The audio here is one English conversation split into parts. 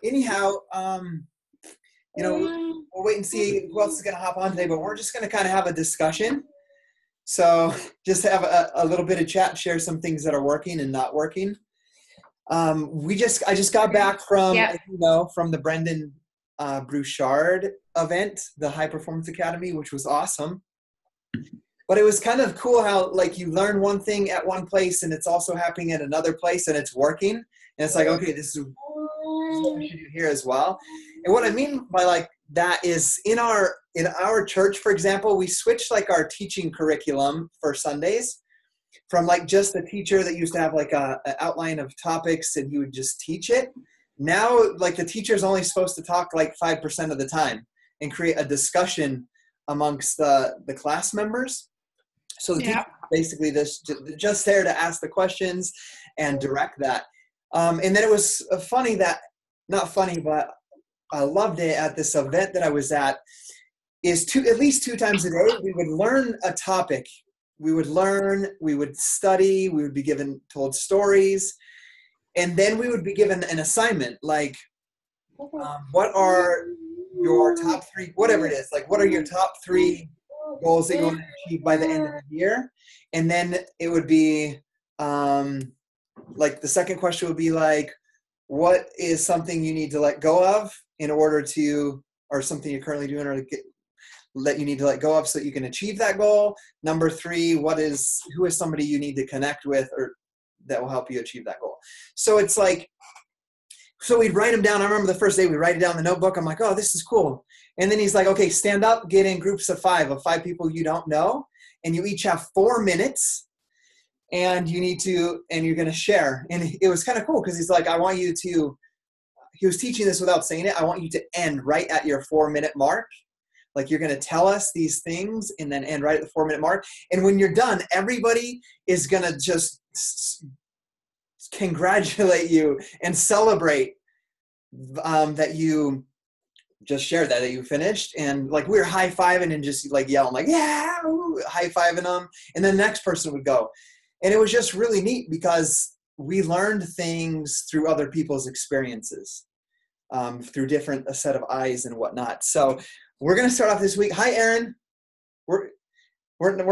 anyhow, we'll wait and see who else is going to hop on today, but we're just going to kind of have a discussion. So just have a little bit of chat, share some things that are working and not working. I just got back from, from the Brendan Bouchard event, the High Performance Academy, which was awesome. But it was kind of cool how like you learn one thing at one place and it's also happening at another place and it's working. And it's like, okay, this is what we should do here as well. And what I mean by like that is in our church, for example, we switched like our teaching curriculum for Sundays from like just a teacher that used to have like an outline of topics and he would just teach it. Now, like the teacher is only supposed to talk like 5% of the time and create a discussion amongst the class members. So the teacher basically just there to ask the questions and direct that. And then it was not funny, but I loved it at this event that I was at, is at least 2 times a day, we would learn a topic. We would learn, we would study, we would be told stories, and then we would be given an assignment, like what are your top 3, whatever it is, like what are your top 3 goals that you want to achieve by the end of the year? And then it would be like the second question would be like, what is something you need to let go of in order to, or something you're currently doing or that you need to let go of so that you can achieve that goal. Number 3, who is somebody you need to connect with or that will help you achieve that goal. So it's like, so we'd write them down. I remember the first day we write it down in the notebook. I'm like, oh, this is cool. And then he's like, okay, stand up, get in groups of 5 people you don't know. And you each have 4 minutes and you're going to share. And it was kind of cool because he's like, he was teaching this without saying it. I want you to end right at your 4-minute mark. Like you're going to tell us these things and then end right at the 4-minute mark. And when you're done, everybody is going to just congratulate you and celebrate that you just shared that you finished. And like we were high-fiving and just like yelling like, yeah, high-fiving them. And then the next person would go. And it was just really neat because we learned things through other people's experiences, through a set of eyes and whatnot. So we're going to start off this week. Hi, Aaron. We're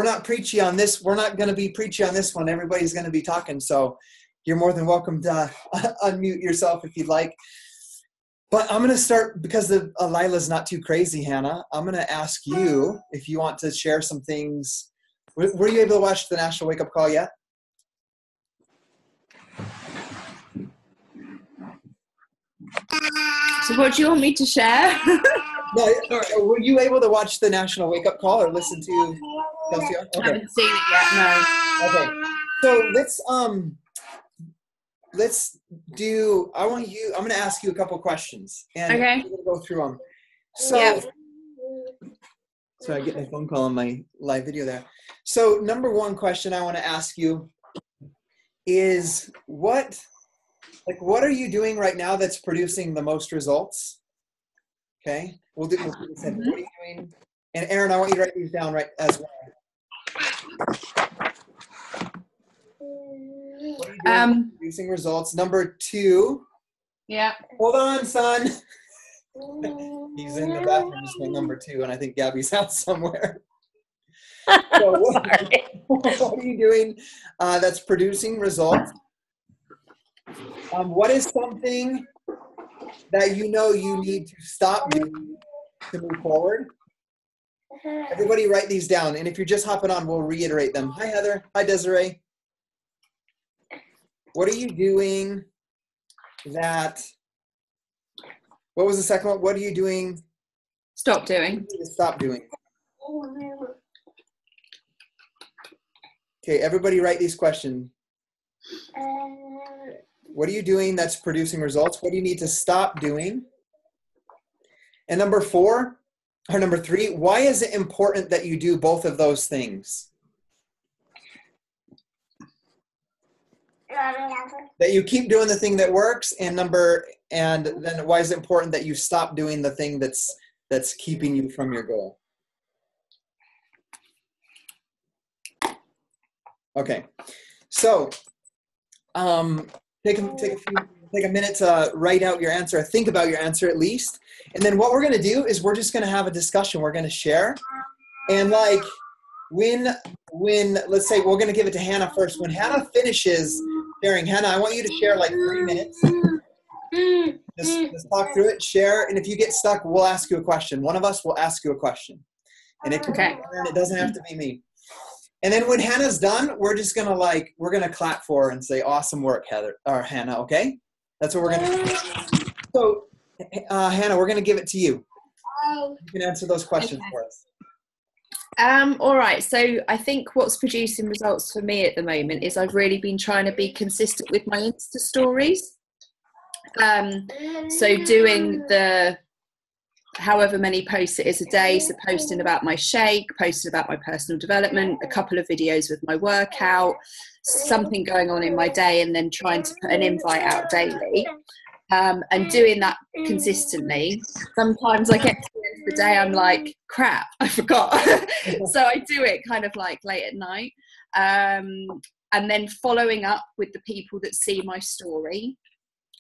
not preachy on this. We're not going to be preachy on this one. Everybody's going to be talking. So you're more than welcome to unmute yourself if you'd like. But I'm going to start because Lila's not too crazy, Hannah. I'm going to ask you if you want to share some things. Were you able to watch the National Wake Up Call yet? So what do you want me to share? No, were you able to watch the National Wake Up Call or listen to Kelsey? Okay. I haven't seen it yet, no. Okay. So I'm going to ask you a couple questions and okay. we're going to go through them. So, I get my phone call on my live video there. So number 1 question I want to ask you is what are you doing right now that's producing the most results? Okay. We'll do this. What are you doing? And Aaron, I want you to write these down right as well. What are you doing producing results? Number 2. Yeah. Hold on, son. He's in the bathroom just going number 2, and I think Gabby's out somewhere. So what are you doing that's producing results? What is something that you need to stop doing to move forward? Everybody write these down, and if you're just hopping on, we'll reiterate them. Hi, Heather. Hi, Desiree. What are you doing what was the second one? What are you doing? Stop doing. Stop doing. Okay, everybody write these questions. What are you doing that's producing results? What do you need to stop doing? And number 3, why is it important that you do both of those things? That you keep doing the thing that works, and then why is it important that you stop doing the thing that's keeping you from your goal? Okay, so take a few take a minute to write out your answer, or think about your answer at least. And then what we're going to do is we're just going to have a discussion. We're going to share. And like when let's say we're going to give it to Hannah first. When Hannah finishes sharing, Hannah, I want you to share like 3 minutes. Just talk through it, share. And if you get stuck, we'll ask you a question. One of us will ask you a question. And it doesn't have to be me. And then when Hannah's done, we're just going to we're going to clap for her and say, awesome work, Heather or Hannah. Okay. That's what we're going to do. So Hannah, we're going to give it to you. You can answer those questions for us. All right. So I think what's producing results for me at the moment is I've really been trying to be consistent with my Insta stories. So doing the however many posts it is a day, so posting about my shake, posting about my personal development, a couple of videos with my workout, something going on in my day, and then trying to put an invite out daily, and doing that consistently. Sometimes I get to the end of the day, I'm like, crap, I forgot. So I do it kind of like late at night, and then following up with the people that see my story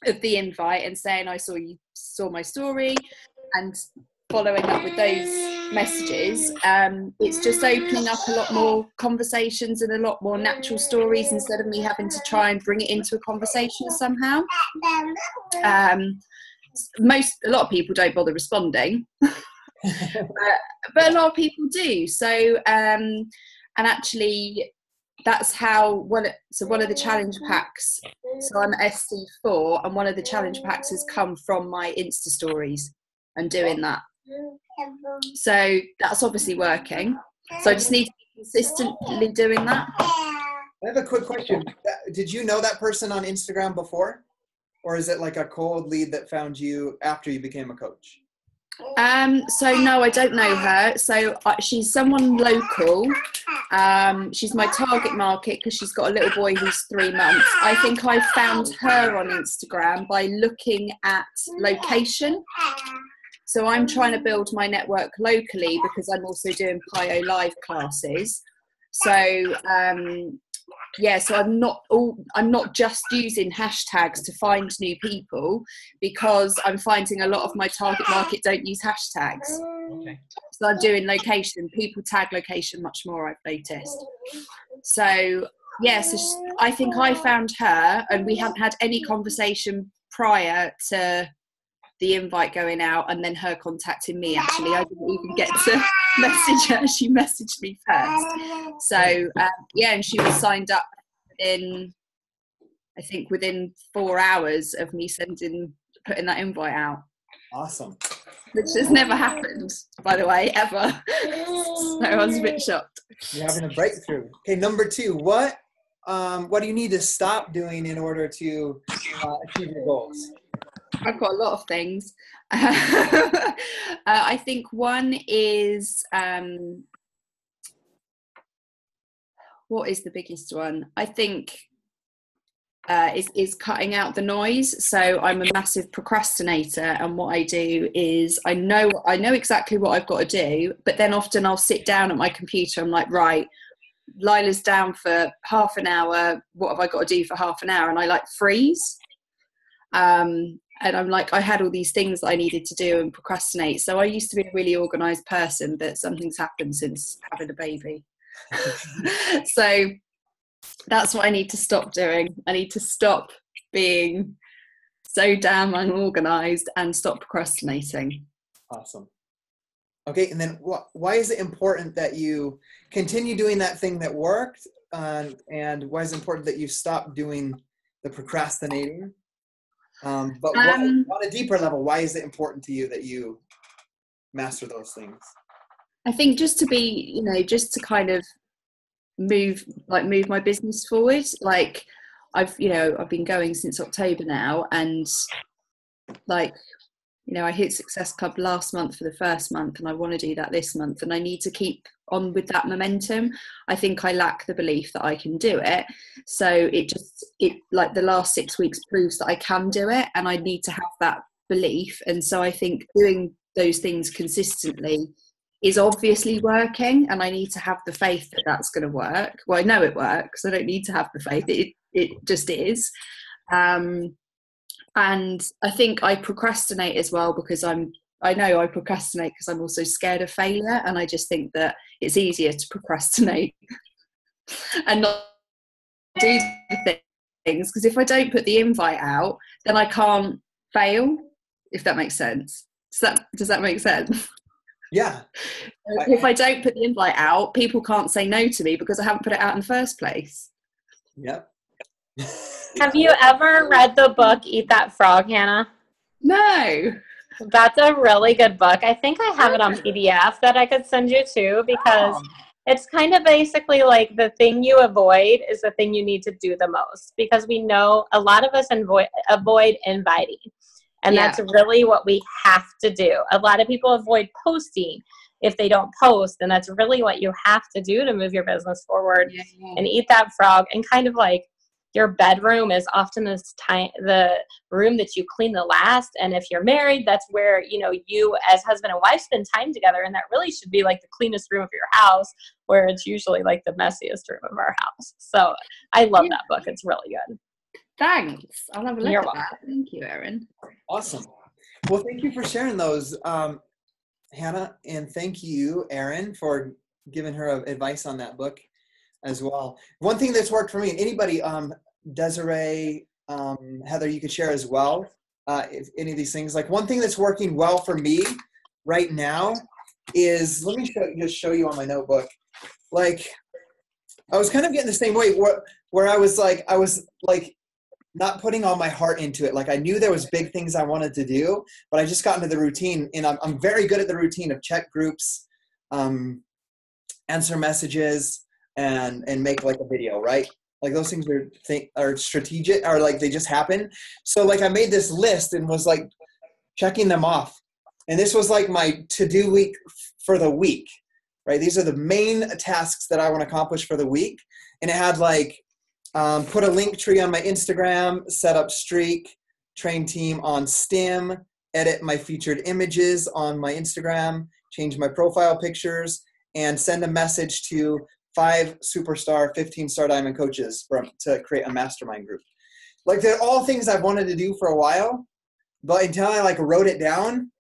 of the invite and saying, I saw my story, and following up with those messages. It's just opening up a lot more conversations and a lot more natural stories instead of me having to try and bring it into a conversation somehow. A lot of people don't bother responding, but a lot of people do. So and actually that's how one of the challenge packs, so I'm SC4, and one of the challenge packs has come from my Insta stories and doing that. So that's obviously working. So I just need to be consistently doing that. I have a quick question. Did you know that person on Instagram before? Or is it like a cold lead that found you after you became a coach? So no, I don't know her. So she's someone local. She's my target market because she's got a little boy who's 3 months. I think I found her on Instagram by looking at location. So I'm trying to build my network locally because I'm also doing PIO live classes. So so I'm not just using hashtags to find new people, because I'm finding a lot of my target market don't use hashtags. Okay. So I'm doing location. People tag location much more, I've noticed. So I think I found her, and we haven't had any conversation prior to the invite going out and then her contacting me. Actually, I didn't even get to message her. She messaged me first. So and she was signed up within 4 hours of me putting that invite out. Awesome. Which has never happened, by the way, ever. So I was a bit shocked. You're having a breakthrough. Okay, number 2, what do you need to stop doing in order to achieve your goals? I've got a lot of things. I think one is, what is the biggest one? I think is cutting out the noise. So I'm a massive procrastinator, and what I do is I know exactly what I've got to do, but then often I'll sit down at my computer. I'm like, right, Lila's down for half an hour. What have I got to do for half an hour? And I freeze. And I'm like, I had all these things that I needed to do and procrastinate. So I used to be a really organised person, but something's happened since having a baby. So that's what I need to stop doing. I need to stop being so damn unorganised and stop procrastinating. Awesome. Okay, and then why is it important that you continue doing that thing that worked? And why is it important that you stop doing the procrastinating? But on a deeper level, why is it important to you that you master those things? I think just to be, just to kind of move my business forward. Like I've been going since October now, and I hit Success Club last month for the first month, and I want to do that this month, and I need to keep on with that momentum. I think I lack the belief that I can do it. So it the last 6 weeks proves that I can do it, and I need to have that belief. And so I think doing those things consistently is obviously working, and I need to have the faith that that's going to work. Well, I know it works. I don't need to have the faith. It just is. And I think I procrastinate as well because I know I procrastinate because I'm also scared of failure. And I just think that it's easier to procrastinate and not do the things, because if I don't put the invite out, then I can't fail, if that makes sense. Does that make sense? Yeah. If I don't put the invite out, people can't say no to me because I haven't put it out in the first place. Yep. Have you ever read the book Eat That Frog, Hannah? No. That's a really good book. I think I have it on PDF that I could send you to, because it's kind of basically like the thing you avoid is the thing you need to do the most, because we know a lot of us avoid inviting. And that's really what we have to do. A lot of people avoid posting if they don't post, and that's really what you have to do to move your business forward. And Eat That Frog. And kind of like your bedroom is often the room that you clean the last. And if you're married, that's where, you as husband and wife spend time together. And that really should be like the cleanest room of your house, where it's usually like the messiest room of our house. So I love that book. It's really good. Thanks. I'll have a look You're at welcome. that. Thank you, Erin. Awesome. Well, thank you for sharing those, Hannah, and thank you, Erin, for giving her advice on that book as well. One thing that's worked for me, and anybody, Desiree, Heather, you could share as well, if any of these things. Like, one thing that's working well for me right now is, let me just show you on my notebook. Like, I was kind of getting the same way where I was like not putting all my heart into it. Like, I knew there was big things I wanted to do, but I just got into the routine, and I'm very good at the routine of check groups, answer messages, and make like a video, right? Like, those things are strategic, or like they just happen. So like I made this list and was like checking them off. And this was like my to-do week for the week, right? These are the main tasks that I want to accomplish for the week. And it had like, put a link tree on my Instagram, set up Streak, train team on Stim, edit my featured images on my Instagram, change my profile pictures, and send a message to 5 superstar, 15-star diamond coaches to create a mastermind group. Like, they're all things I've wanted to do for a while, but until I like wrote it down,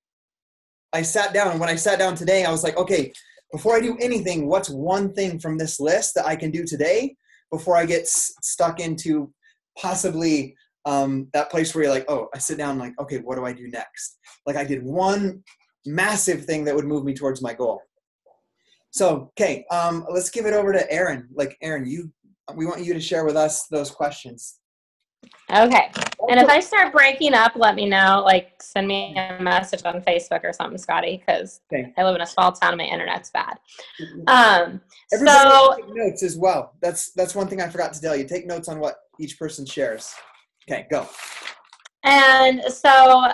I sat down. And when I sat down today, I was like, okay, before I do anything, what's one thing from this list that I can do today before I get stuck into possibly that place where you're like, oh, I sit down like, okay, what do I do next? Like, I did one massive thing that would move me towards my goal. So, okay, let's give it over to Erin. Like, Erin, we want you to share with us those questions. Okay. And if I start breaking up, let me know. Like, send me a message on Facebook or something, Scotty, because I live in a small town and my internet's bad. Everybody take notes as well. That's one thing I forgot to tell you. Take notes on what each person shares. Okay, go. And so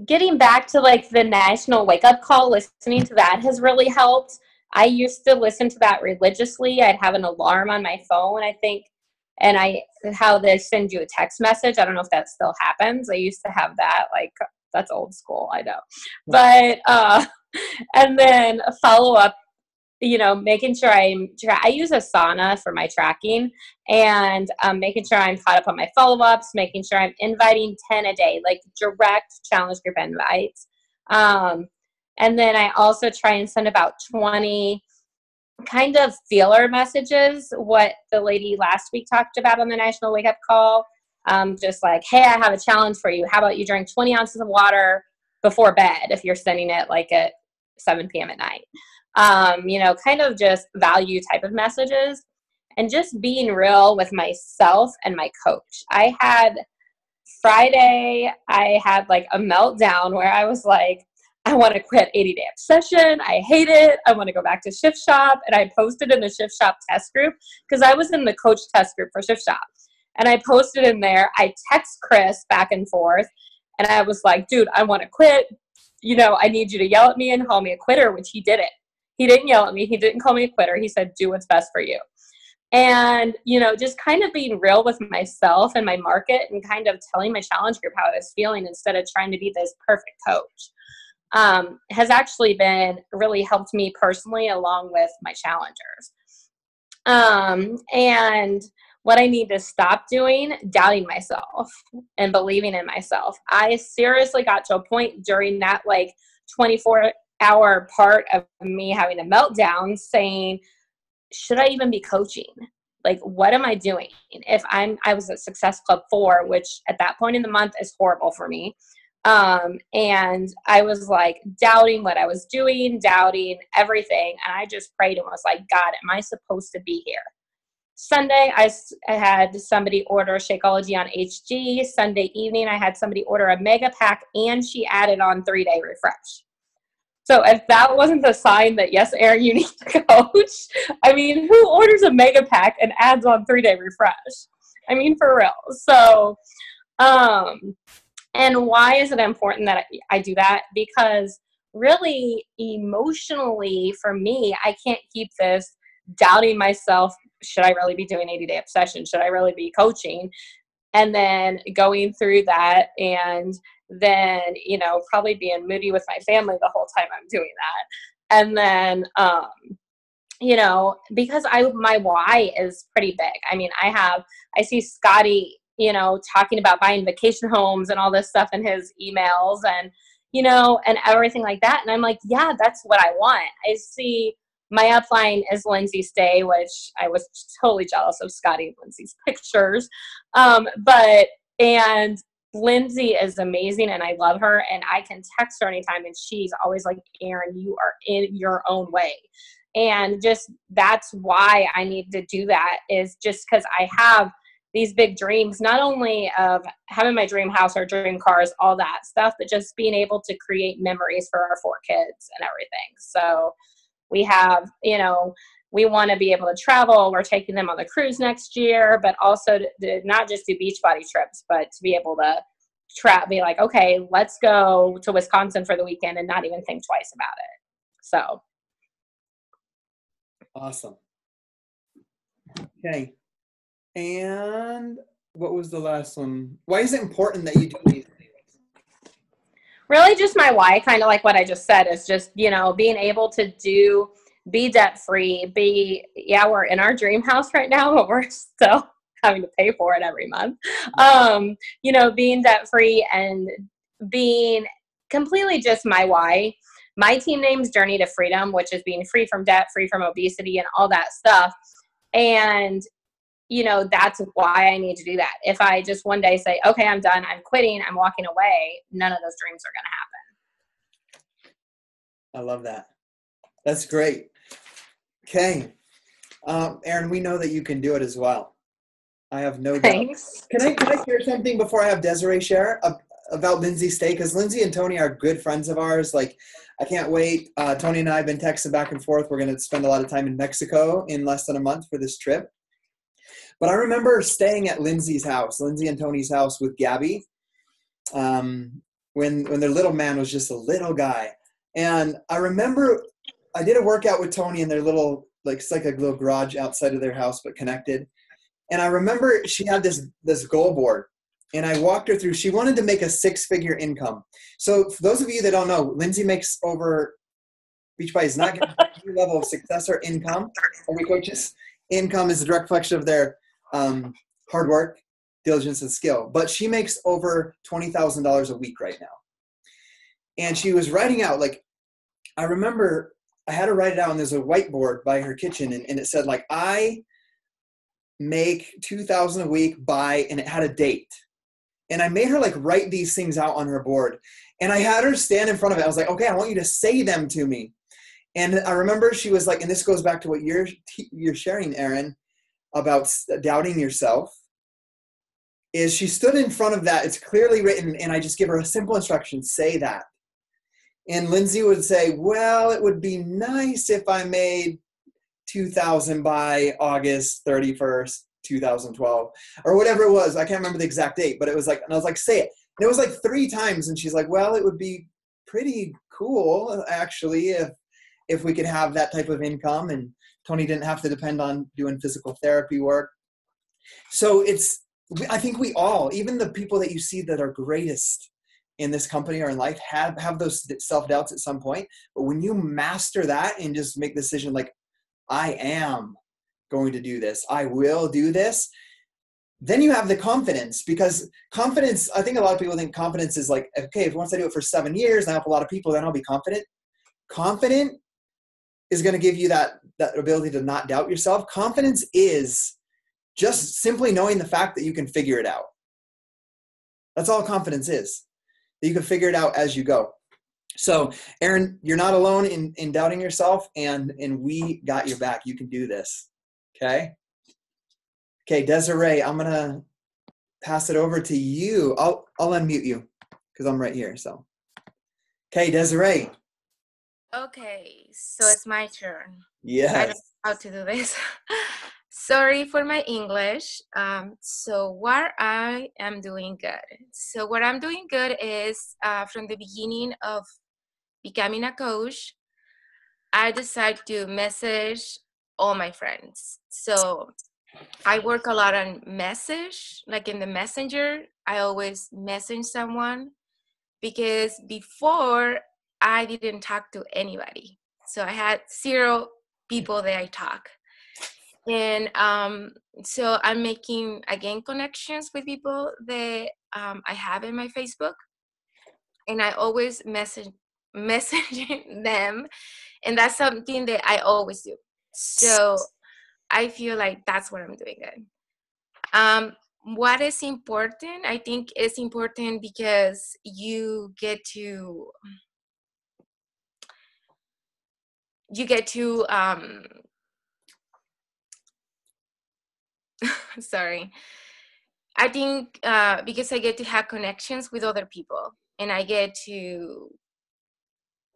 getting back to like the national wake-up call, listening to that has really helped. I used to listen to that religiously. I'd have an alarm on my phone, I think, and how they send you a text message. I don't know if that still happens. I used to have that. Like, that's old school, I know. But and then a follow-up, making sure I use Asana for my tracking, and making sure I'm caught up on my follow-ups, making sure I'm inviting 10 a day, like direct challenge group invites. And then I also try and send about 20 kind of feeler messages, what the lady last week talked about on the National Wake Up Call. Just like, hey, I have a challenge for you. How about you drink 20 ounces of water before bed if you're sending it like at 7 p.m. at night. Kind of just value type of messages, and just being real with myself and my coach. Friday, I had like a meltdown where I was like, I want to quit 80-day obsession. I hate it. I want to go back to Shift Shop. And I posted in the Shift Shop test group, because I was in the coach test group for Shift Shop. And I posted in there. I text Chris back and forth. And I was like, dude, I want to quit. I need you to yell at me and call me a quitter, which he didn't. He didn't yell at me. He didn't call me a quitter. He said, do what's best for you. And, just kind of being real with myself and my market, and kind of telling my challenge group how I was feeling instead of trying to be this perfect coach. Has actually really helped me personally, along with my challengers. And what I need to stop doing, doubting myself and believing in myself. I seriously got to a point during that like 24-hour part of me having a meltdown saying, should I even be coaching? Like, what am I doing? If I was at Success Club 4, which at that point in the month is horrible for me. And I was like doubting what I was doing, doubting everything. And I just prayed and was like, God, am I supposed to be here? Sunday, I had somebody order Shakeology on HG. Sunday evening, I had somebody order a mega pack, and she added on 3-day refresh. So if that wasn't the sign that, yes, Erin, you need to coach, I mean, who orders a mega pack and adds on 3-day refresh? I mean, for real. So, and why is it important that I do that? Because really, emotionally, for me, I can't keep this doubting myself. Should I really be doing 80-day obsession? Should I really be coaching? And then going through that, and then, probably being moody with my family the whole time I'm doing that. And then, because my why is pretty big. I mean, I see Scotty, talking about buying vacation homes and all this stuff in his emails and, and everything like that. And I'm like, yeah, that's what I want. I see my upline is Lindsay Stay, which I was totally jealous of Scotty and Lindsay's pictures. And Lindsay is amazing and I love her, and I can text her anytime and she's always like, Erin, you are in your own way. And just, that's why I need to do that, is just because I have these big dreams, not only of having my dream house or dream cars, all that stuff, but just being able to create memories for our 4 kids and everything. So we have, we want to be able to travel. We're taking them on the cruise next year, but also to not just do Beachbody trips, but to be able to be like, okay, let's go to Wisconsin for the weekend and not even think twice about it. So. Awesome. Okay. And what was the last one? Why is it important that you do these things? Really just my why, kind of like what I just said, is just, being able to be debt-free, we're in our dream house right now, but we're still having to pay for it every month. Being debt-free and being completely just my why. My team name's Journey to Freedom, which is being free from debt, free from obesity and all that stuff. And, that's why I need to do that. If I just one day say, okay, I'm done, I'm quitting, I'm walking away, none of those dreams are going to happen. I love that. That's great. Okay. Erin, we know that you can do it as well. I have no doubt. Thanks. Can I share something before I have Desiree share about Lindsay Stay? Because Lindsay and Tony are good friends of ours. Like, I can't wait. Tony and I have been texting back and forth. We're going to spend a lot of time in Mexico in less than a month for this trip. But I remember staying at Lindsay and Tony's house with Gabby, when their little man was just a little guy. And I remember I did a workout with Tony in their little, it's like a little garage outside of their house, but connected. And I remember she had this goal board, and I walked her through. She wanted to make a 6-figure income. So for those of you that don't know, Lindsay makes over, Beachbody is not getting any level of success or income. Every coach's income is a direct reflection of their hard work, diligence, and skill. But she makes over $20,000 a week right now. And she was writing out, I remember I had her write it out, and there's a whiteboard by her kitchen, and it said, I make $2,000 a week and it had a date. And I made her write these things out on her board. And I had her stand in front of it. I was like, okay, I want you to say them to me. And I remember she was and this goes back to what you're sharing, Erin, about doubting yourself, is she stood in front of that. It's clearly written. And I just give her a simple instruction, say that. And Lindsay would say, well, it would be nice if I made $2,000 by August 31st, 2012, or whatever it was. I can't remember the exact date, but it was and I was like, say it. And it was 3 times. And she's like, well, it would be pretty cool, actually, if we could have that type of income. And Tony didn't have to depend on doing physical therapy work. So I think we all, even the people that you see that are greatest in this company or in life, have those self-doubts at some point. But when you master that and just make the decision, I am going to do this, I will do this, then you have the confidence, because confidence, I think a lot of people think confidence is like, okay, if once I do it for 7 years and I help a lot of people, then I'll be confident. Confident is going to give you that ability to not doubt yourself. Confidence is just simply knowing the fact that you can figure it out. That's all confidence is, that you can figure it out as you go. So Erin, you're not alone in doubting yourself, and we got your back. You can do this. Okay. Okay, Desiree, I'm going to pass it over to you. I'll unmute you because I'm right here. So, okay, Desiree. Okay, so it's my turn. Yes. I don't know how to do this. Sorry for my English. So what I am doing good. So what I'm doing good is from the beginning of becoming a coach, I decided to message all my friends. So I work a lot on message, like in the messenger. I always message someone, because before I didn't talk to anybody. So I had 0 people that I talk. And so I'm making, again, connections with people that I have in my Facebook. And I always messaging them. And that's something that I always do. So I feel like that's what I'm doing good. What is important? I think it's important because you get to sorry. I think because I get to have connections with other people, and I get to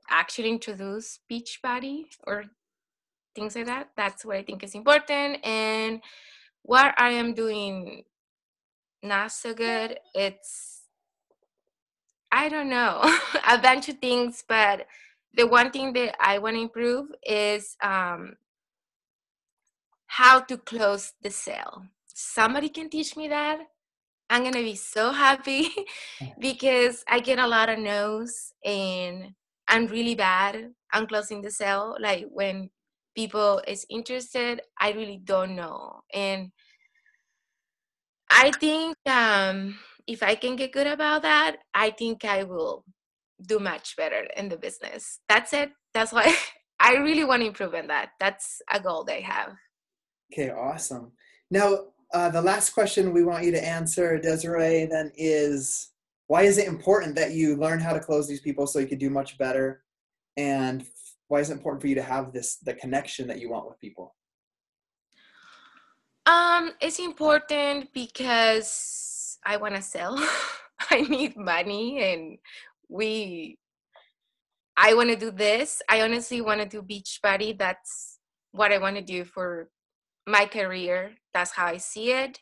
actually introduce Beachbody or things like that. That's what I think is important. And what I am doing not so good, it's, I don't know, a bunch of things, but the one thing that I want to improve is how to close the sale. Somebody can teach me that. I'm going to be so happy because I get a lot of no's and I'm really bad on closing the sale. Like when people is interested, I really don't know. And I think if I can get good about that, I think I will do much better in the business. That's it. That's why I really want to improve in that. That's a goal that I have. Okay, awesome. Now, the last question we want you to answer, Desiree, then is, why is it important that you learn how to close these people so you can do much better? And why is it important for you to have the connection that you want with people? It's important because I want to sell. I need money, and I want to do this. I honestly want to do Beachbody. That's what I want to do for my career. That's how I see it.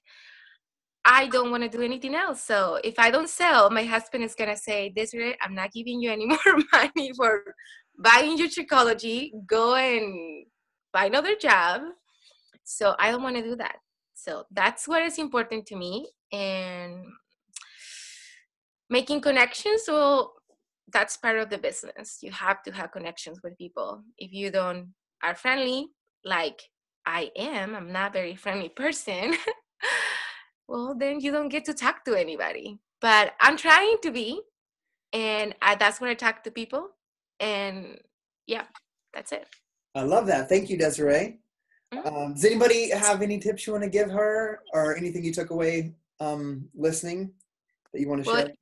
I don't want to do anything else. So if I don't sell, my husband is going to say, Desiree, I'm not giving you any more money for buying your Shakeology. Go and find another job. So I don't want to do that. So that's what is important to me. And making connections, well, that's part of the business. You have to have connections with people. If you don't are friendly, like I am, I'm not a very friendly person, well, then you don't get to talk to anybody. But I'm trying to be, and that's when I talk to people. And yeah, that's it. I love that. Thank you, Desiree. Mm-hmm. Does anybody have any tips you want to give her, or anything you took away listening that you want to share?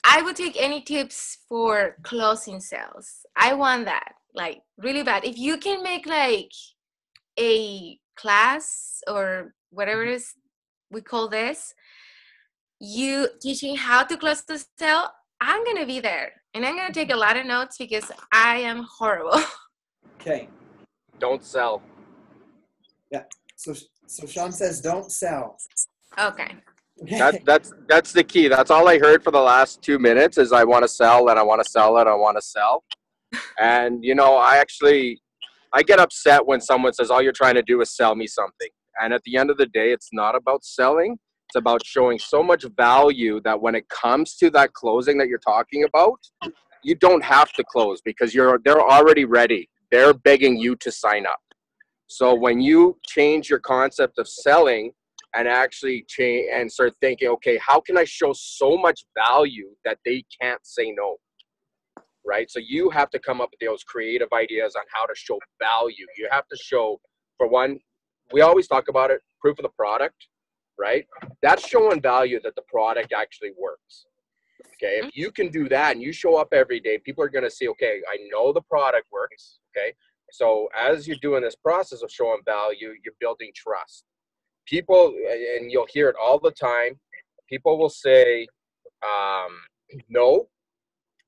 I would take any tips for closing sales. I want that, like, really bad. If you can make like a class or whatever it is we call this, you teaching how to close the sale, I'm gonna be there, and I'm gonna take a lot of notes because I am horrible. Okay. Don't sell. Yeah. So Sean says, don't sell. Okay. That's the key. That's all I heard for the last 2 minutes is I want to sell and I want to sell and I want to sell. And I get upset when someone says all you're trying to do is sell me something. And at the end of the day, it's not about selling. It's about showing so much value that when it comes to that closing that you're talking about, you don't have to close because they're already ready. They're begging you to sign up. So when you change your concept of selling and actually change and start thinking, okay, how can I show so much value that they can't say no, right? So you have to come up with those creative ideas on how to show value. You have to show, for one, we always talk about it, proof of the product, right? That's showing value that the product actually works. Okay, if you can do that and you show up every day, people are going to see, okay, I know the product works. Okay, so as you're doing this process of showing value, you're building trust. People, and you'll hear it all the time, people will say no,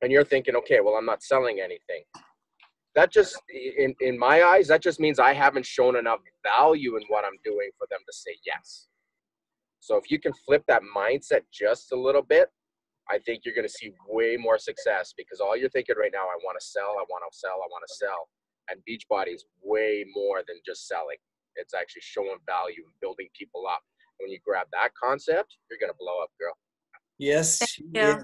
and you're thinking, okay, well, I'm not selling anything. That just, in my eyes, that just means I haven't shown enough value in what I'm doing for them to say yes. So if you can flip that mindset just a little bit, I think you're going to see way more success, because all you're thinking right now, I want to sell, I want to sell, I want to sell. And Beachbody is way more than just selling. It's actually showing value and building people up. When you grab that concept, you're going to blow up, girl. Yes. Yeah.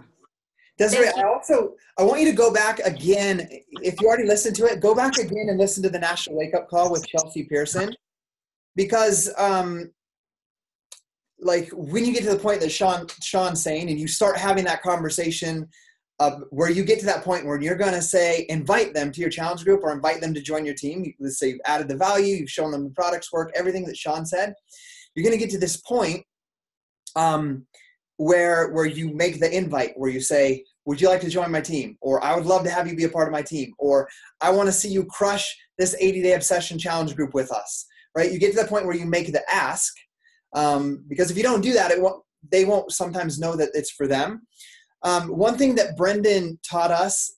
Desiree, Thank you. I want you to go back again. If you already listened to it, go back again and listen to the National Wake Up Call with Chelsea Pearson, because like when you get to the point that Sean's saying, and you start having that conversation where you get to that point where you're going to say, invite them to your challenge group or invite them to join your team. Let's say you've added the value, you've shown them the products work, everything that Sean said. You're going to get to this point where you make the invite, where you say, would you like to join my team? Or I would love to have you be a part of my team. Or I want to see you crush this 80-day obsession challenge group with us, right? You get to that point where you make the ask, because if you don't do that, they won't sometimes know that it's for them. One thing that Brendan taught us,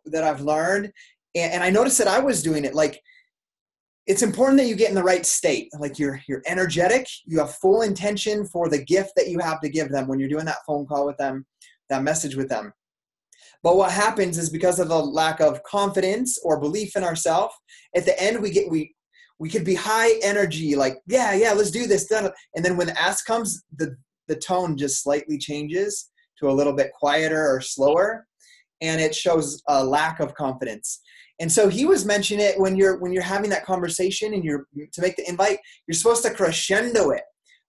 that I've learned, and I noticed that I was doing it, like, it's important that you get in the right state. Like you're energetic, you have full intention for the gift that you have to give them when you're doing that phone call with them, that message with them. But what happens is, because of the lack of confidence or belief in ourselves, at the end we could be high energy, like, yeah, let's do this. And then when the ask comes, the tone just slightly changes to a little bit quieter or slower, and it shows a lack of confidence. And so he was mentioning it when you're having that conversation and to make the invite, you're supposed to crescendo it.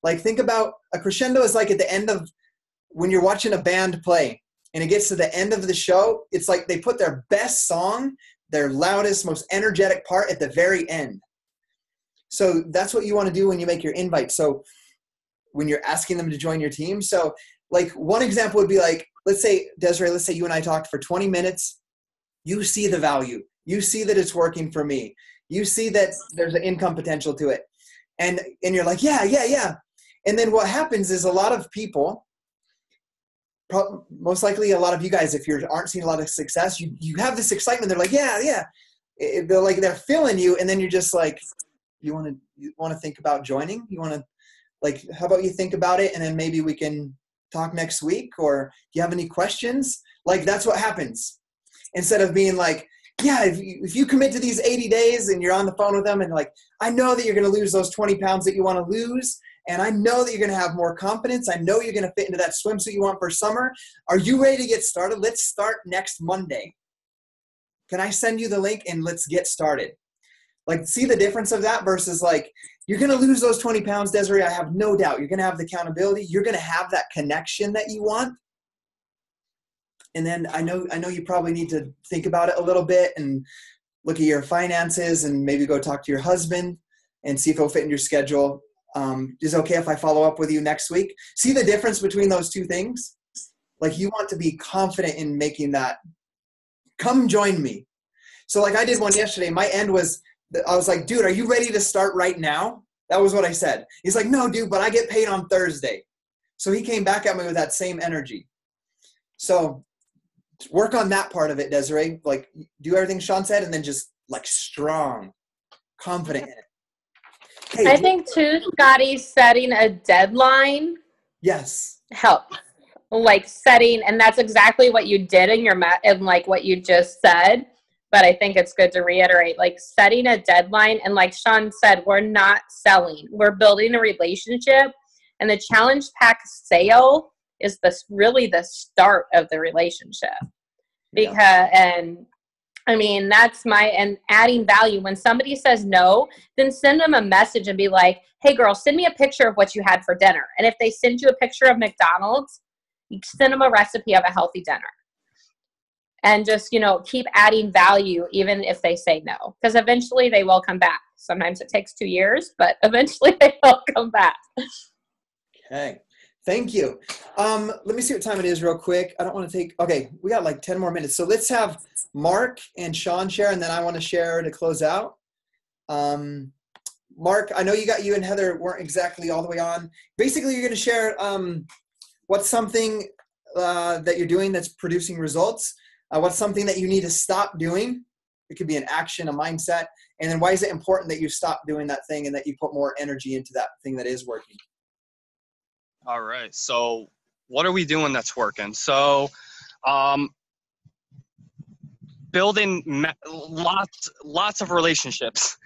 Like, think about a crescendo is like at the end of when you're watching a band play and it gets to the end of the show, it's like they put their best song, their loudest, most energetic part at the very end. So that's what you want to do when you make your invite. So when you're asking them to join your team. So like one example would be like, let's say, Desiree, let's say you and I talked for 20 minutes. You see the value. You see that it's working for me. You see that there's an income potential to it. And you're like, yeah. And then what happens is a lot of people, most likely a lot of you guys, if you aren't seeing a lot of success, you have this excitement. They're like, yeah. They're feeling you. And then you're just like, you want to think about joining? You want to, like, how about you think about it? And then maybe we can talk next week, or do you have any questions? Like, that's what happens. Instead of being like, yeah, if you commit to these 80 days and you're on the phone with them and like, I know that you're going to lose those 20 pounds that you want to lose. And I know that you're going to have more confidence. I know you're going to fit into that swimsuit you want for summer. Are you ready to get started? Let's start next Monday. Can I send you the link and let's get started? Like, see the difference of that versus like, you're going to lose those 20 pounds, Desiree. I have no doubt. You're going to have the accountability. You're going to have that connection that you want. And then I know you probably need to think about it a little bit and look at your finances and maybe go talk to your husband and see if it'll fit in your schedule. Is it okay if I follow up with you next week? See the difference between those two things? Like, you want to be confident in making that, come join me. So like I did one yesterday. My end was, I was like, dude, are you ready to start right now? That was what I said. He's like, no, dude, but I get paid on Thursday. So he came back at me with that same energy. So work on that part of it, Desiree. Like, do everything Sean said, and then just like strong, confident in it. Hey, I think too, Scotty, setting a deadline. Yes. Helps. Like setting, and that's exactly what you did in your and like what you just said. But I think it's good to reiterate, like setting a deadline. And like Sean said, we're not selling. We're building a relationship. And the challenge pack sale is really the start of the relationship. And I mean, and adding value. When somebody says no, then send them a message and be like, hey girl, send me a picture of what you had for dinner. And if they send you a picture of McDonald's, you send them a recipe of a healthy dinner. And just, keep adding value even if they say no. Because eventually they will come back. Sometimes it takes 2 years, but eventually they will come back. Okay. Thank you. Let me see what time it is real quick. I don't want to take, okay, we got like 10 more minutes. So let's have Mark and Sean share, and then I want to share to close out. Mark, I know you and Heather weren't exactly all the way on. Basically, you're going to share what's something that you're doing that's producing results. What's something that you need to stop doing? It could be an action, a mindset. And then why is it important that you stop doing that thing and that you put more energy into that thing that is working? All right. So what are we doing that's working? So building lots of relationships.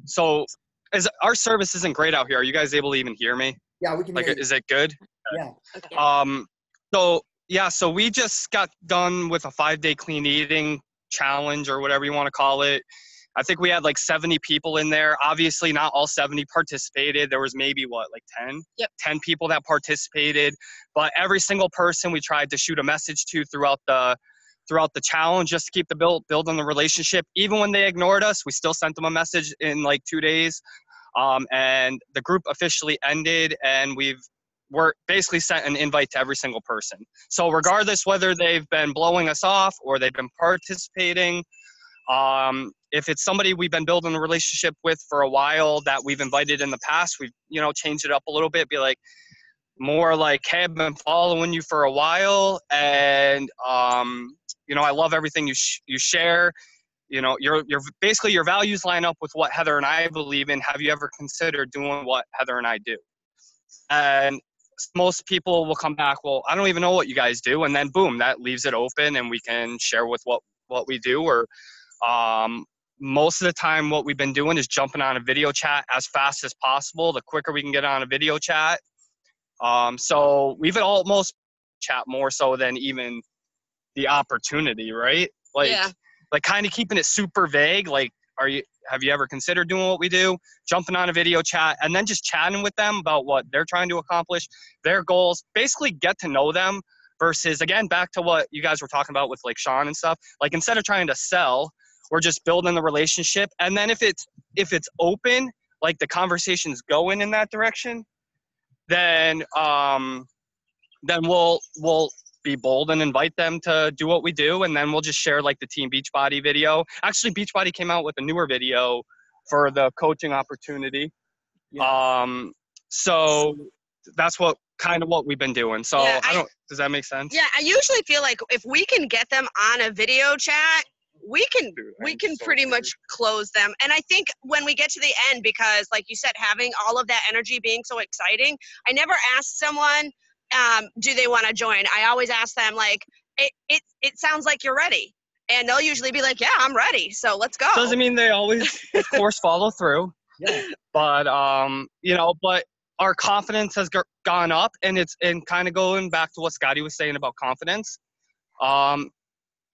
So as our service isn't great out here, are you guys able to even hear me? Yeah, we can hear you. Is it good? Yeah. Okay. So we just got done with a 5-day clean eating challenge, or whatever you want to call it. I think we had like 70 people in there. Obviously not all 70 participated. There was maybe 10? Yep. 10 people that participated, but every single person we tried to shoot a message to throughout the challenge, just to keep building the relationship. Even when they ignored us, we still sent them a message in like 2 days. And the group officially ended, and we're basically sent an invite to every single person. So regardless whether they've been blowing us off or they've been participating, if it's somebody we've been building a relationship with for a while that we've invited in the past, we've, changed it up a little bit, be like, more like, hey, I've been following you for a while, and, I love everything you share. Your basically your values line up with what Heather and I believe in. Have you ever considered doing what Heather and I do? And most people will come back, well, I don't even know what you guys do. And then boom, that leaves it open, and we can share with what we do. Or most of the time what we've been doing is jumping on a video chat as fast as possible. The quicker we can get on a video chat. So we've almost chat more so than even the opportunity, right? Like kind of keeping it super vague. Like, have you ever considered doing what we do? Jumping on a video chat and then just chatting with them about what they're trying to accomplish, their goals, basically get to know them versus, again, back to what you guys were talking about with like Sean and stuff. Like, instead of trying to sell, we're just building the relationship. And then if it's open, like the conversation's going in that direction, then we'll be bold and invite them to do what we do, and then we'll just share like the Team Beachbody video. Actually, Beachbody came out with a newer video for the coaching opportunity. Yeah. So that's what we've been doing. So yeah, does that make sense? Yeah, I usually feel like if we can get them on a video chat, we can pretty much close them. And I think when we get to the end, because like you said, having all of that energy being so exciting, I never ask someone, do they want to join? I always ask them, like, it sounds like you're ready. And they'll usually be like, yeah, I'm ready. So let's go. Doesn't mean they always, of course, follow through. Yeah. But, but our confidence has gone up, and kind of going back to what Scotty was saying about confidence.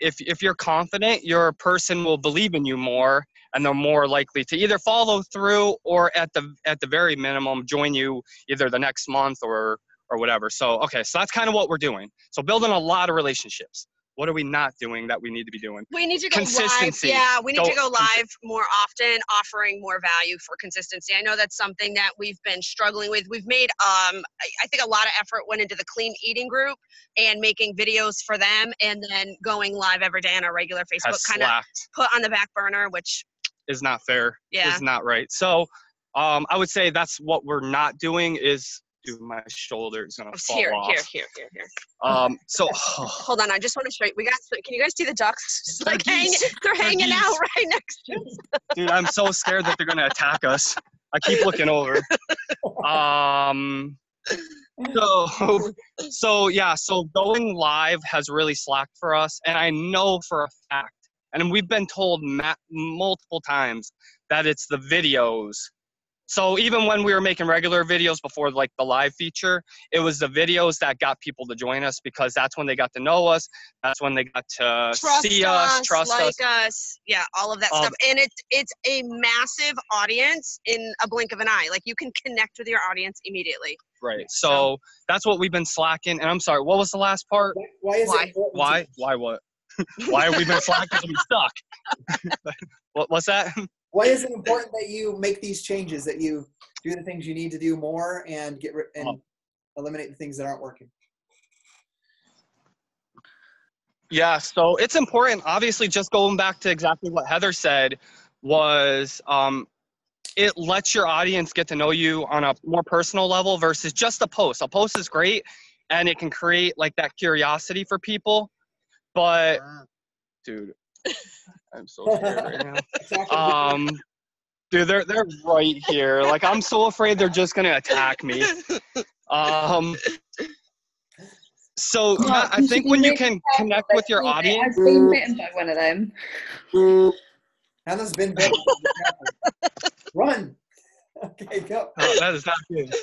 If you're confident, your person will believe in you more, and they're more likely to either follow through or at the very minimum join you either the next month or whatever. So that's kind of what we're doing. So building a lot of relationships. What are we not doing that we need to be doing? We need to go live. Yeah, we need to go live more often, offering more value for consistency. I know that's something that we've been struggling with. We've made, I think a lot of effort went into the clean eating group and making videos for them, and then going live every day on our regular Facebook, kind of put on the back burner, which is not fair. Yeah. Is not right. So I would say that's what we're not doing is my shoulder's gonna fall off. Here. So hold on, I just want to show you. Can you guys see the ducks? Just like they're hanging out right next to us. Dude, I'm so scared that they're gonna attack us. I keep looking over. So going live has really slacked for us, and I know for a fact, and we've been told multiple times that it's the videos. So even when we were making regular videos before like the live feature, it was the videos that got people to join us, because that's when they got to know us. That's when they got to see us, trust us. Yeah, all of that stuff. And it's a massive audience in a blink of an eye. Like, you can connect with your audience immediately. Right. So that's what we've been slacking. And I'm sorry, what was the last part? Why? Why what? Why have we been slacking? Because we suck. What's that? Why is it important that you make these changes, that you do the things you need to do more and eliminate the things that aren't working? Yeah, so it's important. Obviously, just going back to exactly what Heather said was it lets your audience get to know you on a more personal level versus just a post. A post is great, and it can create like that curiosity for people. But, dude, I'm so scared right now. Dude, they're right here. Like, I'm so afraid they're just gonna attack me. So yeah, I think when you can connect with your audience. I've been bitten by one of them. Hannah's been bitten. Run. Okay, go. Oh, that is not good.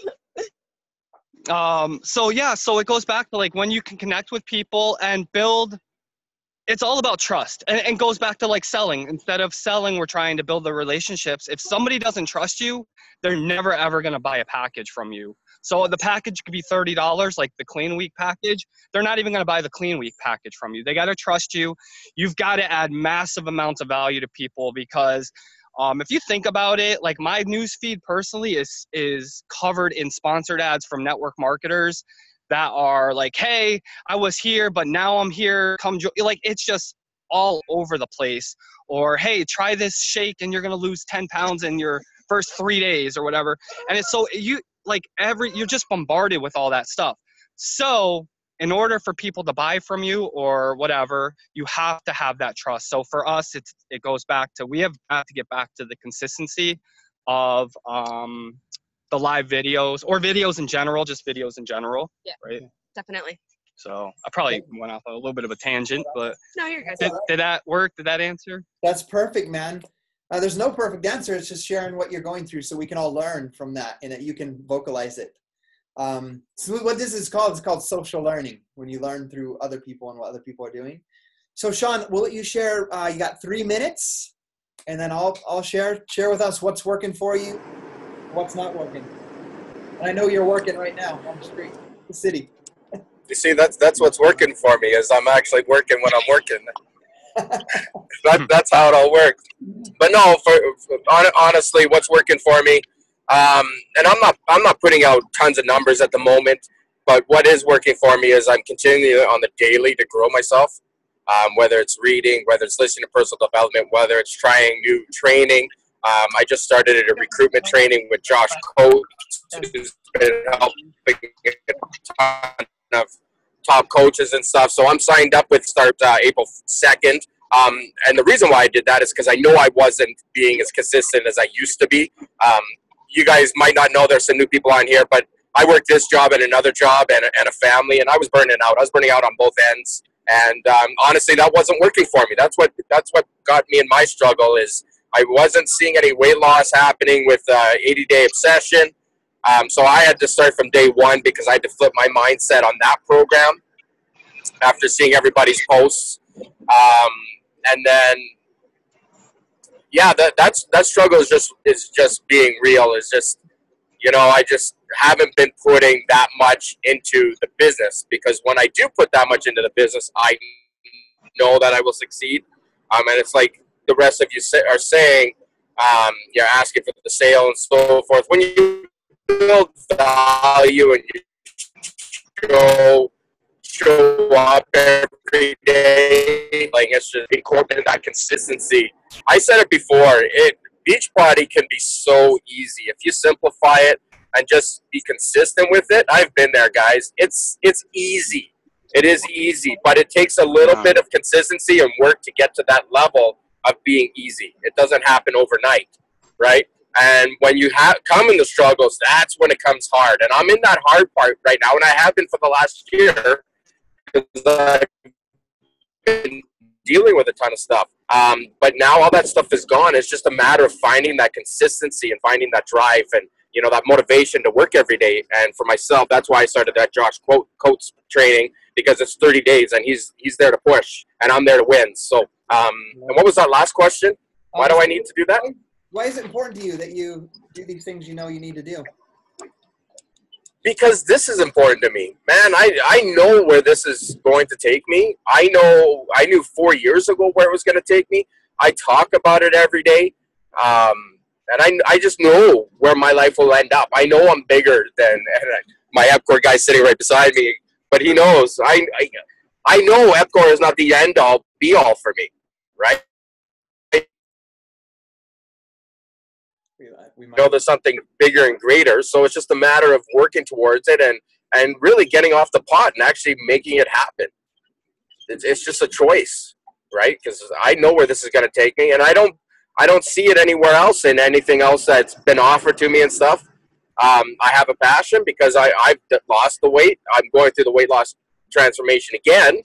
So yeah, so it goes back to like when you can connect with people and build. It's all about trust, and goes back to like selling. Instead of selling, we're trying to build the relationships. If somebody doesn't trust you, they're never ever going to buy a package from you. So the package could be $30, like the Clean Week package. They're not even going to buy the Clean Week package from you. They got to trust you. You've got to add massive amounts of value to people, because if you think about it, like my news feed personally is covered in sponsored ads from network marketers that are like, hey, I was here, but now I'm here. Come join. Like, it's just all over the place. Or, hey, try this shake and you're going to lose 10 pounds in your first 3 days or whatever. And it's so you're just bombarded with all that stuff. So in order for people to buy from you or whatever, you have to have that trust. So for us, it goes back to, we have got to get back to the consistency of, the live videos or videos in general, just videos in general. Yeah, right. Definitely. So I probably went off a little bit of a tangent, but no, you're good. Did that work? Did that answer? That's perfect, man. There's no perfect answer. It's just sharing what you're going through so we can all learn from that and that you can vocalize it. So what this is called, it's called social learning, when you learn through other people and what other people are doing. So Sean, we'll let you share. You got 3 minutes, and then I'll share with us what's working for you, what's not working. And I know you're working right now on the street, the city. You see, that's what's working for me, is I'm actually working when I'm working. That's how it all works. But no, honestly, what's working for me, and I'm not putting out tons of numbers at the moment, but what is working for me is I'm continuing on the daily to grow myself, whether it's reading, whether it's listening to personal development, whether it's trying new training. I just started a recruitment training with Josh Coates, who's been helping a ton of top coaches and stuff. So I'm signed up with start April 2nd. And the reason why I did that is because I know I wasn't being as consistent as I used to be. You guys might not know, there's some new people on here, but I worked this job and another job and a family, and I was burning out. I was burning out on both ends. And honestly, that wasn't working for me. That's what got me in my struggle, is I wasn't seeing any weight loss happening with 80-day obsession. So I had to start from day one, because I had to flip my mindset on that program after seeing everybody's posts. And then, yeah, that struggle is just being real. Is just, I just haven't been putting that much into the business, because when I do put that much into the business, I know that I will succeed. And it's like the rest of you are saying, you're asking for the sale and so forth. When you build value and you show up every day, like, it's just incorporating that consistency. I said it before, Beachbody can be so easy if you simplify it and just be consistent with it. I've been there, guys. It's easy. It is easy, but it takes a little bit of consistency and work to get to that level of being easy. It doesn't happen overnight, right? And when you come in the struggles, that's when it comes hard. And I'm in that hard part right now, and I have been for the last year, because I've been dealing with a ton of stuff. But now all that stuff is gone. It's just a matter of finding that consistency and finding that drive and, you know, that motivation to work every day. And for myself, that's why I started that Josh Coates training, because it's 30 days and he's there to push and I'm there to win. So, and what was that last question? Why do I need to do that? Why is it important to you that you do these things you know you need to do? Because this is important to me, man. I know where this is going to take me. I knew 4 years ago where it was going to take me. I talk about it every day. And I just know where my life will end up. I know I'm bigger than my EPCOR guy sitting right beside me, but he knows. I know EPCOR is not the end all be all for me, right? We know there's something bigger and greater, so it's just a matter of working towards it and really getting off the pot and actually making it happen. It's just a choice, right? Because I know where this is going to take me, and I don't see it anywhere else in anything else that's been offered to me and stuff. I have a passion because I've lost the weight. I'm going through the weight loss transformation again,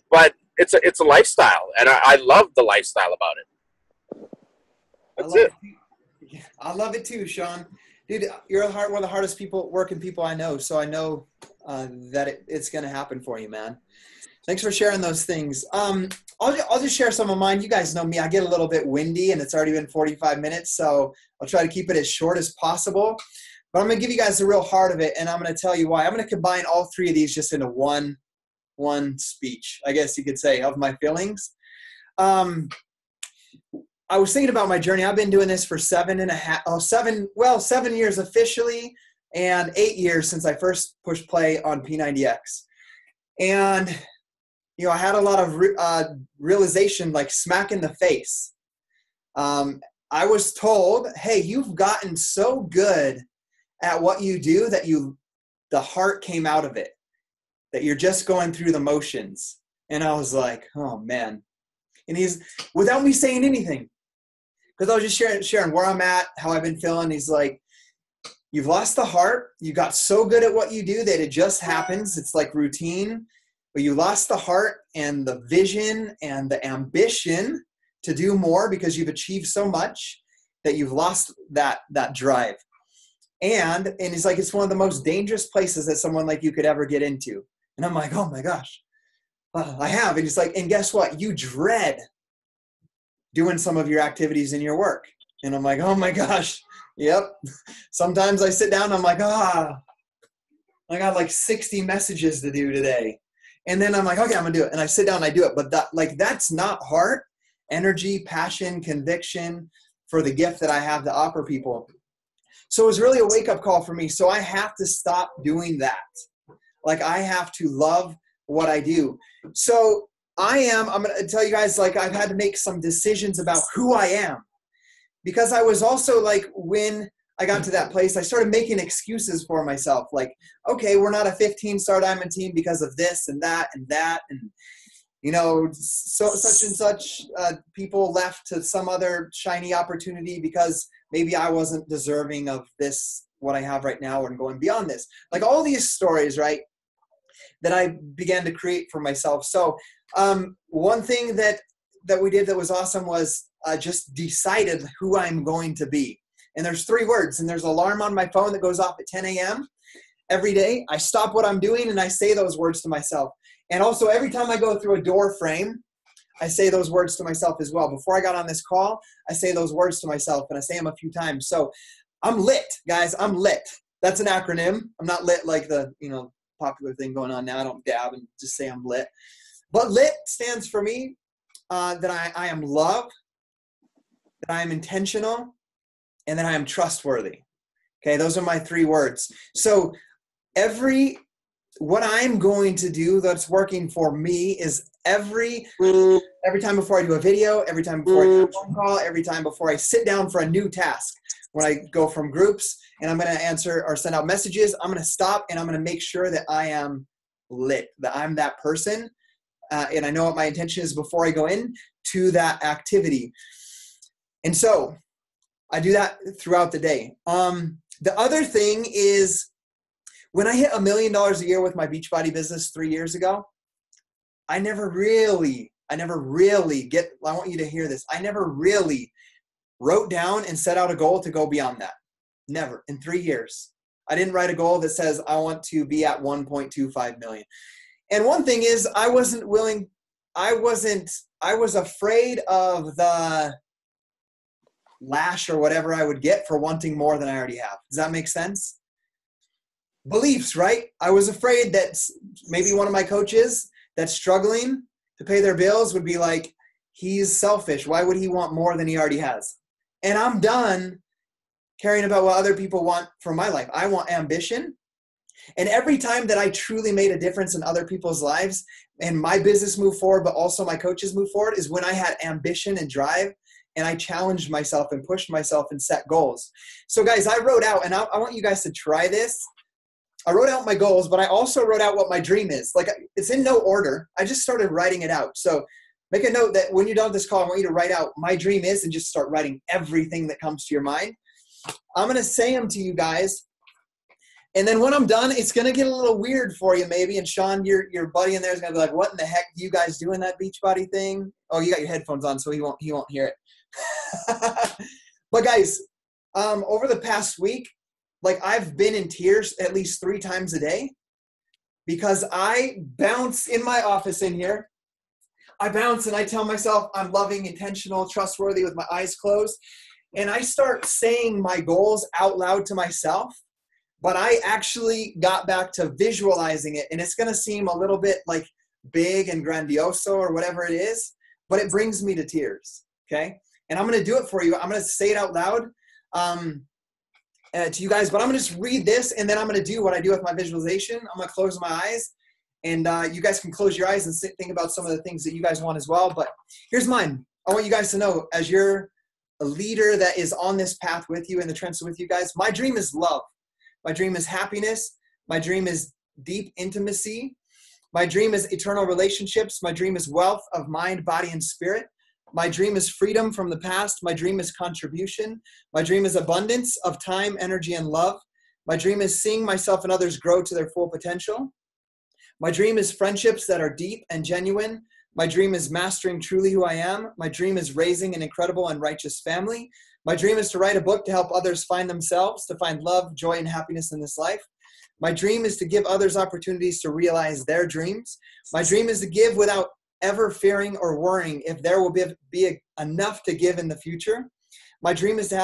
but it's a lifestyle, and I love the lifestyle about it. That's it. I love it too, Sean. Dude, you're one of the hardest working people I know, so I know that it's going to happen for you, man. Thanks for sharing those things. I'll just share some of mine. You guys know me. I get a little bit windy, and it's already been 45 minutes, so I'll try to keep it as short as possible. But I'm going to give you guys the real heart of it, and I'm going to tell you why. I'm going to combine all three of these just into one speech, I guess you could say, of my feelings. I was thinking about my journey. I've been doing this for 7 years officially, and 8 years since I first pushed play on P90X. And, you know, I had a lot of realization, like smack in the face. I was told, hey, you've gotten so good at what you do that the heart came out of it, that you're just going through the motions. And I was like, oh man. And he's, without me saying anything, because I was just sharing where I'm at, how I've been feeling. He's like, you've lost the heart. You got so good at what you do that it just happens. It's like routine. But you lost the heart and the vision and the ambition to do more because you've achieved so much that you've lost that drive. And he's like, it's one of the most dangerous places that someone like you could ever get into. And I'm like, oh my gosh, I have. And he's like, and guess what? You dread doing some of your activities in your work. And I'm like, oh my gosh. Yep. Sometimes I sit down and I'm like, I got like 60 messages to do today. And then I'm like, okay, I'm gonna do it. And I sit down and I do it. But that's not heart, energy, passion, conviction for the gift that I have to offer people. So it was really a wake-up call for me. So I have to stop doing that. Like I have to love what I do. So I'm going to tell you guys, like I've had to make some decisions about who I am. Because I was also like, when I got to that place, I started making excuses for myself. Like, okay, we're not a 15-star diamond team because of this and that and that. And, you know, so such and such people left to some other shiny opportunity because maybe I wasn't deserving of this, what I have right now and going beyond this. Like all these stories, right, that I began to create for myself. So one thing that we did that was awesome was just decided who I'm going to be. And there's 3 words, and there's an alarm on my phone that goes off at 10 a.m. every day. I stop what I'm doing and I say those words to myself. And also every time I go through a door frame, I say those words to myself as well. Before I got on this call, I say those words to myself, and I say them a few times. So I'm lit, guys. I'm lit. That's an acronym. I'm not lit like the, popular thing going on now. I don't dab and just say I'm lit. But lit stands for me that I am love, that I am intentional, and that I am trustworthy. Okay, those are my 3 words. So what I'm going to do that's working for me is every time before I do a video, every time before I do a phone call, every time before I sit down for a new task, when I go from groups and I'm going to answer or send out messages, I'm going to stop and I'm going to make sure that I am lit, that I'm that person. And I know what my intention is before I go in to that activity. And so I do that throughout the day. The other thing is when I hit $1 million a year with my Beachbody business 3 years ago, I I want you to hear this. I never really wrote down and set out a goal to go beyond that. Never. In 3 years. I didn't write a goal that says I want to be at 1.25 million. And one thing is I was afraid of the lash or whatever I would get for wanting more than I already have. Does that make sense? Beliefs, right? I was afraid that maybe one of my coaches that's struggling to pay their bills would be like, he's selfish. Why would he want more than he already has? And I'm done caring about what other people want from my life. I want ambition. And every time that I truly made a difference in other people's lives and my business moved forward, but also my coaches moved forward, is when I had ambition and drive and I challenged myself and pushed myself and set goals. So guys, I wrote out, and I want you guys to try this. I wrote out my goals, but I also wrote out what my dream is. Like, it's in no order. I just started writing it out. So make a note that when you're done with this call, I want you to write out my dream is, and just start writing everything that comes to your mind. I'm going to say them to you guys. And then when I'm done, it's going to get a little weird for you maybe. And Sean, your buddy in there is going to be like, what in the heck do you guys do in that Beachbody thing? Oh, you got your headphones on, so he won't hear it. But guys, over the past week, like, I've been in tears at least 3 times a day because I bounce in my office in here. I bounce and I tell myself I'm loving, intentional, trustworthy with my eyes closed. And I start saying my goals out loud to myself. But I actually got back to visualizing it, and it's going to seem a little bit like big and grandioso or whatever it is, but it brings me to tears, okay? And I'm going to do it for you. I'm going to say it out loud to you guys, but I'm going to just read this, and then I'm going to do what I do with my visualization. I'm going to close my eyes, and you guys can close your eyes and think about some of the things that you guys want as well. But here's mine. I want you guys to know, as you're a leader that is on this path with you, in the trenches with you guys, my dream is love. My dream is happiness. My dream is deep intimacy. My dream is eternal relationships. My dream is wealth of mind, body, and spirit. My dream is freedom from the past. My dream is contribution. My dream is abundance of time, energy, and love. My dream is seeing myself and others grow to their full potential. My dream is friendships that are deep and genuine. My dream is mastering truly who I am. My dream is raising an incredible and righteous family. My dream is to write a book to help others find themselves, to find love, joy, and happiness in this life. My dream is to give others opportunities to realize their dreams. My dream is to give without ever fearing or worrying if there will be enough to give in the future. My dream is to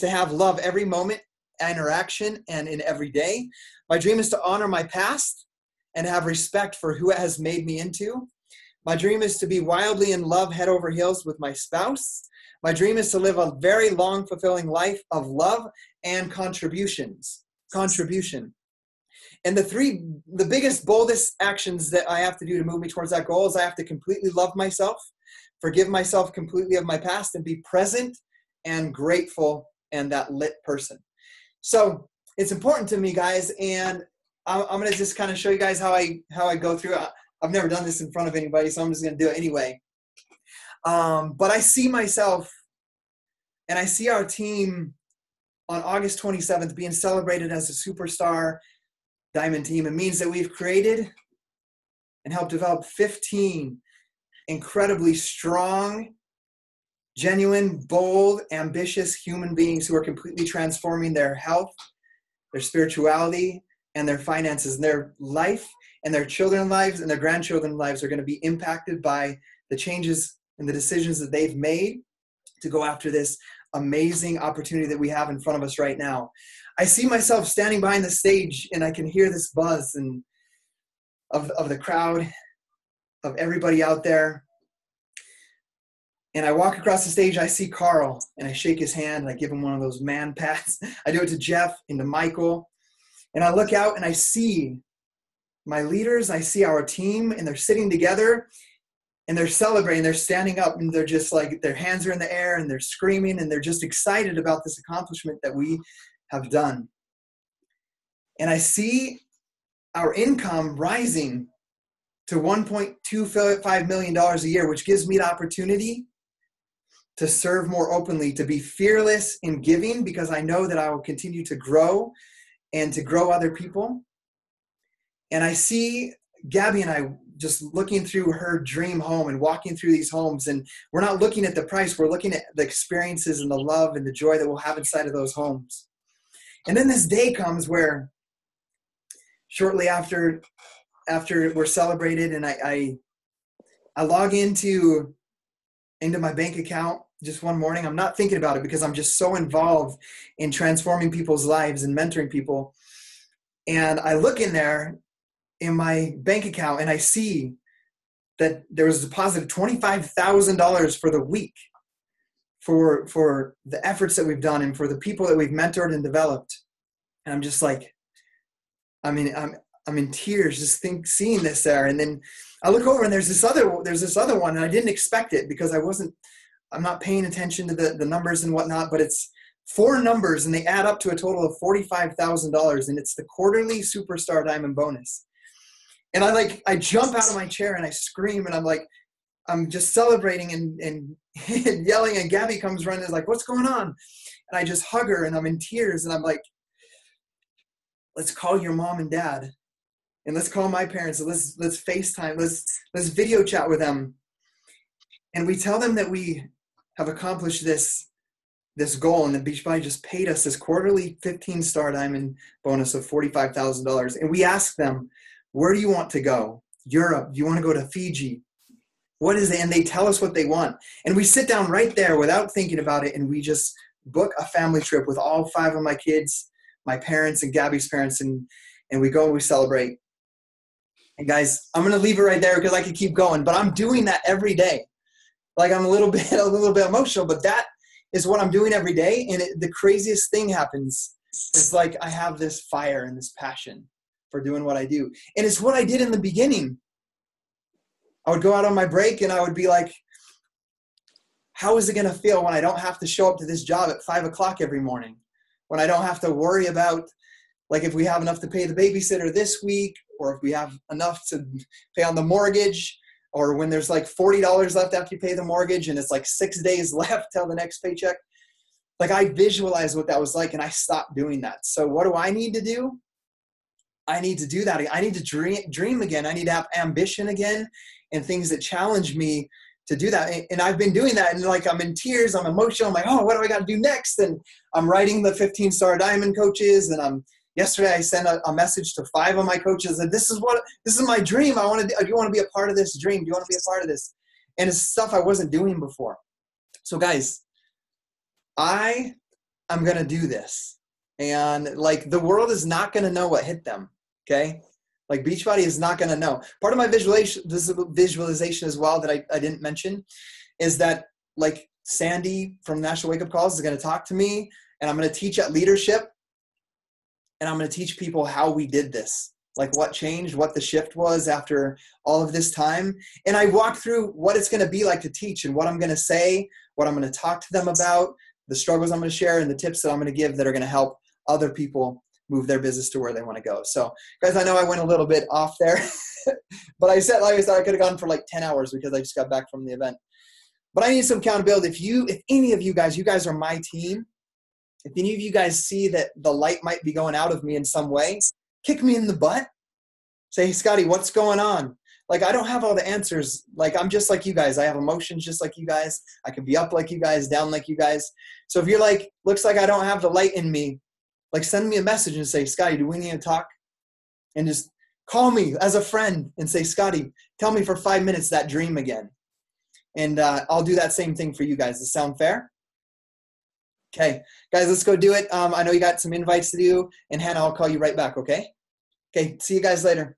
have love every moment, interaction, and in every day. My dream is to honor my past and have respect for who it has made me into. My dream is to be wildly in love, head over heels with my spouse. My dream is to live a very long, fulfilling life of love and contribution. And the biggest, boldest actions that I have to do to move me towards that goal is I have to completely love myself, forgive myself completely of my past, and be present and grateful and that lit person. So it's important to me, guys, and I'm going to just kind of show you guys how I go through it. I've never done this in front of anybody, so I'm just going to do it anyway. But I see myself and I see our team on August 27th being celebrated as a superstar diamond team. It means that we've created and helped develop 15 incredibly strong, genuine, bold, ambitious human beings who are completely transforming their health, their spirituality, and their finances. And their life and their children's lives and their grandchildren's lives are going to be impacted by the changes and the decisions that they've made to go after this amazing opportunity that we have in front of us right now. I see myself standing behind the stage, and I can hear this buzz and of the crowd, of everybody out there. And I walk across the stage, I see Carl, and I shake his hand, and I give him one of those man pats. I do it to Jeff and to Michael. And I look out, and I see my leaders, I see our team, and they're sitting together, and they're celebrating, they're standing up, and they're just like, their hands are in the air, and they're screaming, and they're just excited about this accomplishment that we have done. And I see our income rising to $1.25 million a year, which gives me the opportunity to serve more openly, to be fearless in giving, because I know that I will continue to grow and to grow other people. And I see Gabby and I just looking through her dream home and walking through these homes. And we're not looking at the price. We're looking at the experiences and the love and the joy that we'll have inside of those homes. And then this day comes where shortly after we're celebrated, and I log into my bank account just one morning. I'm not thinking about it because I'm just so involved in transforming people's lives and mentoring people. And I look in there in my bank account and I see that there was a deposit of $25,000 for the week for the efforts that we've done and for the people that we've mentored and developed. And I'm just like, I'm in tears just seeing this there. And then I look over and there's this other one, and I didn't expect it because I'm not paying attention to the numbers and whatnot, but it's 4 numbers and they add up to a total of $45,000, and it's the quarterly Superstar Diamond bonus. And I jump out of my chair and I scream, and I'm just celebrating and yelling, and Gabby comes running and is like, "What's going on?" And I just hug her and I'm in tears, and I'm like, "Let's call your mom and dad, and let's call my parents, and let's FaceTime, let's video chat with them." And we tell them that we have accomplished this goal, and that Beachbody just paid us this quarterly 15-star diamond bonus of $45,000. And we ask them, "Where do you want to go? Europe? Do you want to go to Fiji? What is it?" And they tell us what they want. And we sit down right there without thinking about it, and we just book a family trip with all 5 of my kids, my parents and Gabby's parents, and we go and we celebrate. And guys, I'm going to leave it right there because I could keep going, but I'm doing that every day. I'm a little bit emotional, but that is what I'm doing every day. And the craziest thing happens. It's like I have this fire and this passion for doing what I do. And it's what I did in the beginning. I would go out on my break and I would be like, how is it going to feel when I don't have to show up to this job at 5 o'clock every morning? When I don't have to worry about if we have enough to pay the babysitter this week, or if we have enough to pay on the mortgage, or when there's $40 left after you pay the mortgage and it's 6 days left till the next paycheck. I visualized what that was like, and I stopped doing that. So what do I need to do? I need to do that. I need to dream again. I need to have ambition again and things that challenge me to do that. And I've been doing that, and I'm in tears, I'm emotional. I'm like, oh, what do I got to do next? And I'm writing the 15-star diamond coaches, and yesterday I sent a message to 5 of my coaches, and this is my dream. Do you want to be a part of this dream? Do you want to be a part of this? And it's stuff I wasn't doing before. So guys, I am going to do this. And the world is not going to know what hit them. Okay. Beachbody is not going to know. Part of my visualization as well that I didn't mention is that Sandy from National Wake Up Calls is going to talk to me, and I'm going to teach at leadership. And I'm going to teach people how we did this, what changed, what the shift was after all of this time. And I walk through what it's going to be like to teach, and what I'm going to say, what I'm going to talk to them about, the struggles I'm going to share, and the tips that I'm going to give that are going to help other people move their business to where they want to go. So guys, I know I went a little bit off there, but I said, I could have gone for 10 hours because I just got back from the event. But I need some accountability. If any of you guys are my team, if any of you guys see that the light might be going out of me in some way, kick me in the butt. Say, "Hey, Scotty, what's going on?" I don't have all the answers. I'm just like you guys. I have emotions just like you guys. I can be up like you guys, down like you guys. So if you're looks like I don't have the light in me, send me a message and say, "Scotty, do we need to talk?" And just call me as a friend and say, "Scotty, tell me for 5 minutes that dream again." And I'll do that same thing for you guys. Does that sound fair? Okay, guys, let's go do it. I know you got some invites to do, and Hannah, I'll call you right back, okay? Okay, see you guys later.